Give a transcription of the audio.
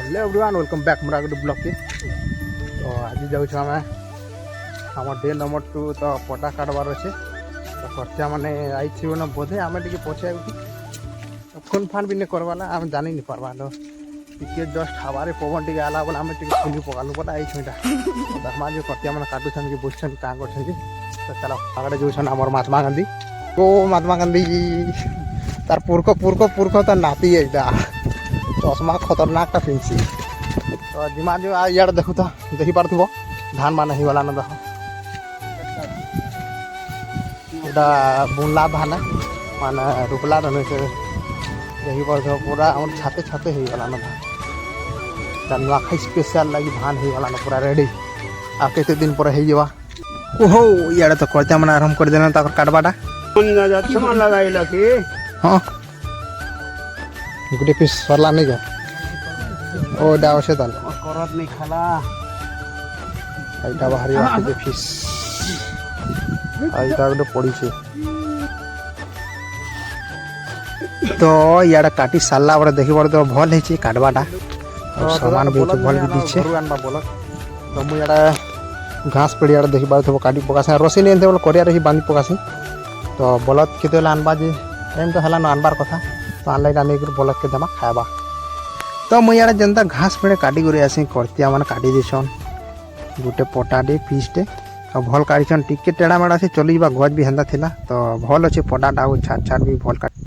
Hello everyone welcome back मोर गोटे blog के। तो आज जाऊँ आम आम डे नंबर 2 तो पटा काटबार अच्छे तो खर्चा मैंने आई ना बोधे आम टे पचे फोन फान भी नहीं करवाला आम जानी नहीं पार्बा टे जस्ट हवारे पवन टे आला बोले आम खुली पकालु बोला आई छुईटा दरमा जो खर्चा मैंने काटुन कि बुझुन क्या कर चलो आगे जो आम महात्मा गांधी ओ महात्मा गांधी तार पुरख पुरख पुरख तो नाती है चश्मा खतरनाक टा पिंसी तो जिमा जो यार देखो तो देखी पार्थो धान मान ही वाला ना देख एटा बुनला धान मान रुपला रन से देखी पार्थो पूरा हम छाते छाते ही वाला ना धान नुआखाई स्पेशल लगी धान ही वाला ना पूरा रेडी आ केते दिन पर ही जवा ओहो यार तो खर्चा मन आरंभ कर देना ताकर काटबाटा मन लगाइला कि हां गुटे पीस सरला नहीं जा ओ डाव से तल करत नहीं खाला आइटा बाहरी आके फिश आइटा गुटे पड़ी छे तो याडा काटी साला बड़ा देखि बड़ तो भल है छे काटबाटा और सामान भी भल भी दीछे बोल तो मु याडा घास पेड़ याडा देखि बड़ तो काटी पकासे रसी नहीं बोल करिया रही बांधी पकासे तो बलत केते आनबा जे टाइम तो हला न आनबार कथा तो ऑनलाइन आने बलत के देमा खाएबा तो मुझे यार जनता घास पेड़े काटी कर आसी करतिया मान काटी देसन गोटे पटाटे फिसटे और भल काटन टिके टेढ़ा मेढ़ा से चलवा गज भी हेन्दा थिला तो भल अच्छे पटाटा छाट छाट भी भल काट